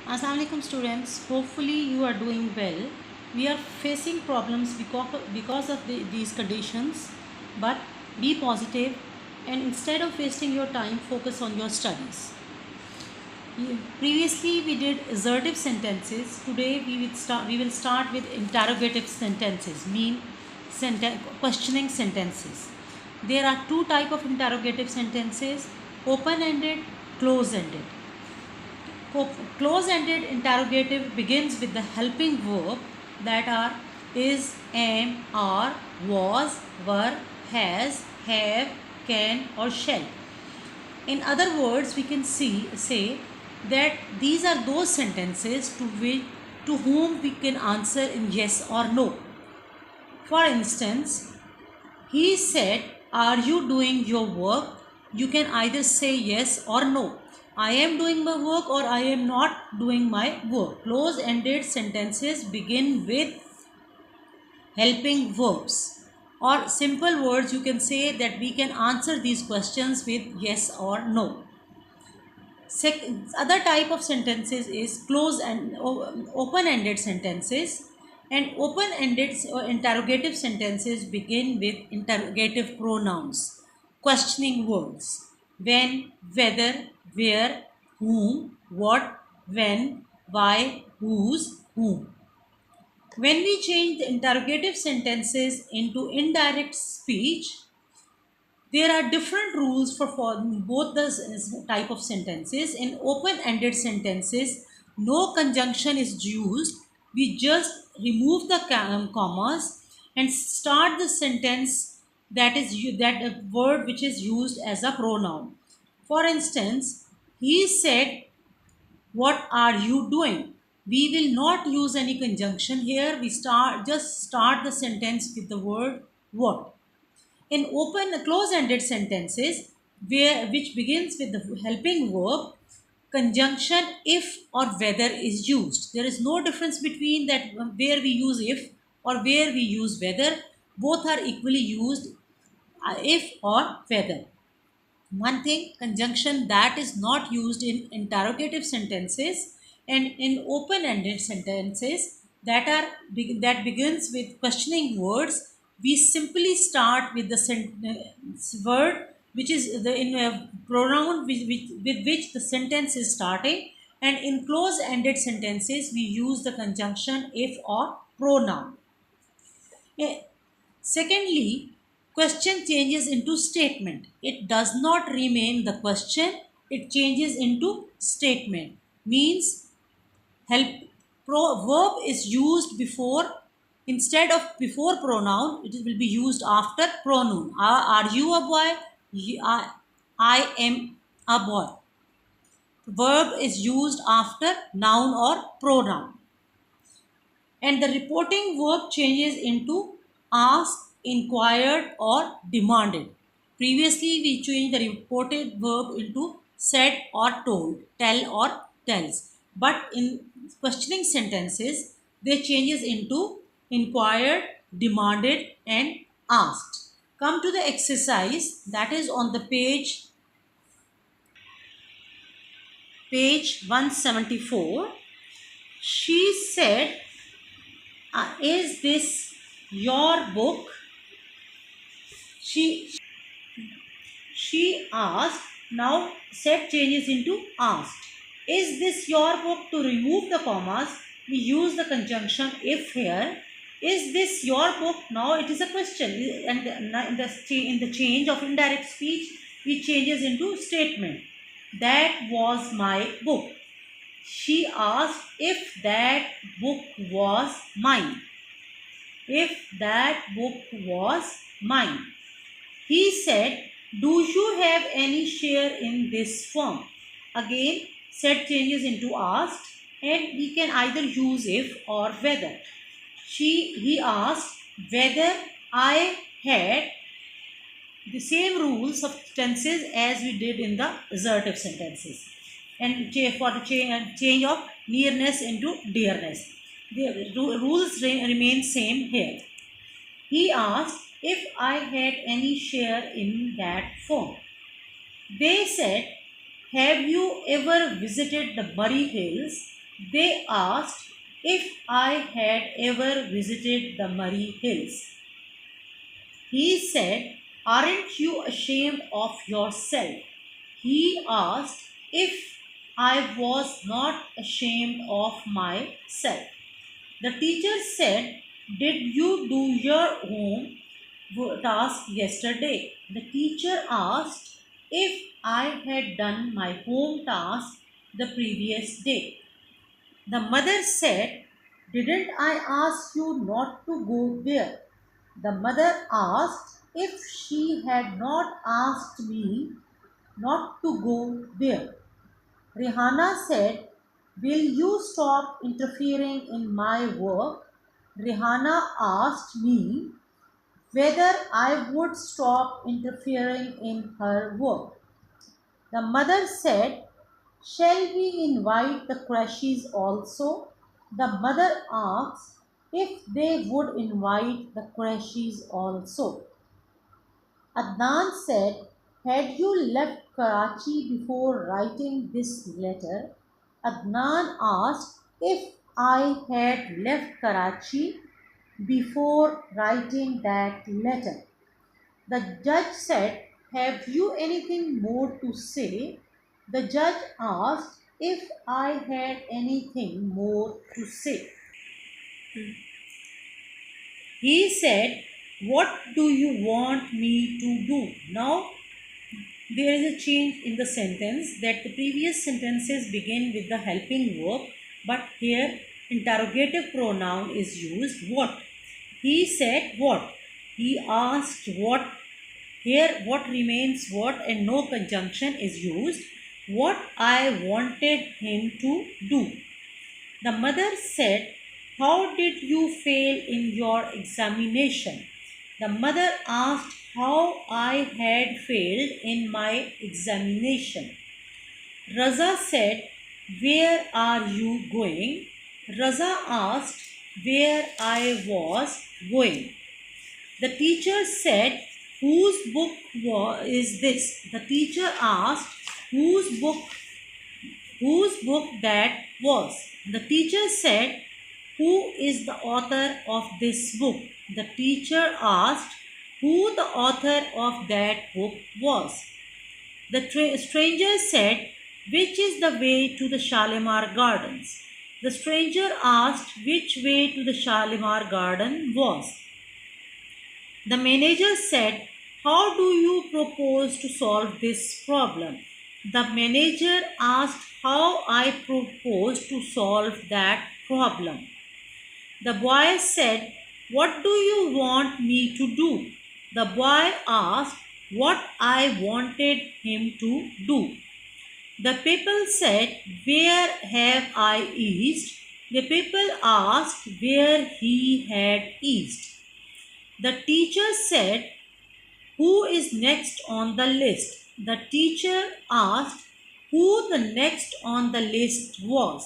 Assalamualaikum students, hopefully you are doing well. We are facing problems because of these conditions, but be positive and instead of wasting your time, focus on your studies. Previously we did assertive sentences. Today we will start with interrogative sentences, questioning sentences. There are two type of interrogative sentences: open-ended, close-ended. Close-ended interrogative begins with the helping verb that are is, am, are, was, were, has, have, can or shall. In other words, we can say that these are those sentences to whom we can answer in yes or no. For instance, he said, "Are you doing your work?" You can either say yes or no. I am doing my work or I am not doing my work. Close ended sentences begin with helping verbs or simple words. You can say that we can answer these questions with yes or no. Other type of sentences is close and open-ended sentences, and open-ended or interrogative sentences begin with interrogative pronouns, questioning words: when, whether, where, whom, what, when, why, whose, whom. When we change the interrogative sentences into indirect speech, there are different rules for both the type of sentences. In open-ended sentences, no conjunction is used. We just remove the commas and start the sentence that a word which is used as a pronoun. For instance, he said, "What are you doing?" We will not use any conjunction here. We start the sentence with the word what. In open close-ended sentences, which begins with the helping verb, conjunction if or whether is used. There is no difference between that where we use if or where we use whether. Both are equally used, if or whether. One thing, conjunction that is not used in interrogative sentences and in open-ended sentences that begins with questioning words. We simply start with the word which is the in a pronoun with which the sentence is starting, and in close-ended sentences we use the conjunction if or pronoun. Eh, Secondly, question changes into statement. It does not remain the question, it changes into statement. Means help verb is used before, instead of before pronoun, it will be used after pronoun. Are you a boy? I am a boy. Verb is used after noun or pronoun, and the reporting verb changes into asked, inquired, or demanded. Previously, we changed the reported verb into said or told, tell or tells. But in questioning sentences, they changes into inquired, demanded, and asked. Come to the exercise that is on the page 174. She said, "Is this your book?" She she asked. Now set changes into asked. Is this your book? To remove the commas, we use the conjunction if here. Is this your book? Now it is a question, and in the change of indirect speech, we changes into statement. That was my book. She asked if that book was mine. If that book was mine. He said, "Do you have any share in this firm?" Again, said changes into asked, and we can either use if or whether. He asked whether I had the same rules of tenses as we did in the assertive sentences, and for the change of nearness into dearness. The rules remain same here. He asked if I had any share in that firm. They said, "Have you ever visited the Murray Hills?" They asked if I had ever visited the Murray Hills. He said, "Aren't you ashamed of yourself?" He asked if I was not ashamed of myself. The teacher said, "Did you do your home task yesterday?" The teacher asked if I had done my home task the previous day. The mother said, "Didn't I ask you not to go there?" The mother asked if she had not asked me not to go there. Rihanna said, "Will you stop interfering in my work?" Rihanna asked me whether I would stop interfering in her work. The mother said, "Shall we invite the Qurayshis also?" The mother asked if they would invite the Qurayshis also. Adnan said, "Had you left Karachi before writing this letter?" Adnan asked if I had left Karachi before writing that letter. The judge said, "Have you anything more to say?" The judge asked if I had anything more to say. He said, "What do you want me to do?" Now, there is a change in the sentence that the previous sentences begin with the helping verb, but here interrogative pronoun is used. What? He said what? He asked what? Here what remains what and no conjunction is used. What I wanted him to do. The mother said, "How did you fail in your examination?" The mother asked how I had failed in my examination. Raza said, "Where are you going?" Raza asked where I was going. The teacher said, "Whose book is this?" The teacher asked whose book that was. The teacher said, "Who is the author of this book?" The teacher asked who the author of that book was. The stranger said, "Which is the way to the Shalimar Gardens?" The stranger asked which way to the Shalimar Garden was. The manager said, "How do you propose to solve this problem?" The manager asked how I propose to solve that problem. The boy said, "What do you want me to do?" The boy asked what I wanted him to do. The people said, "Where have I eased?" The people asked where he had eased. The teacher said, "Who is next on the list?" The teacher asked who the next on the list was.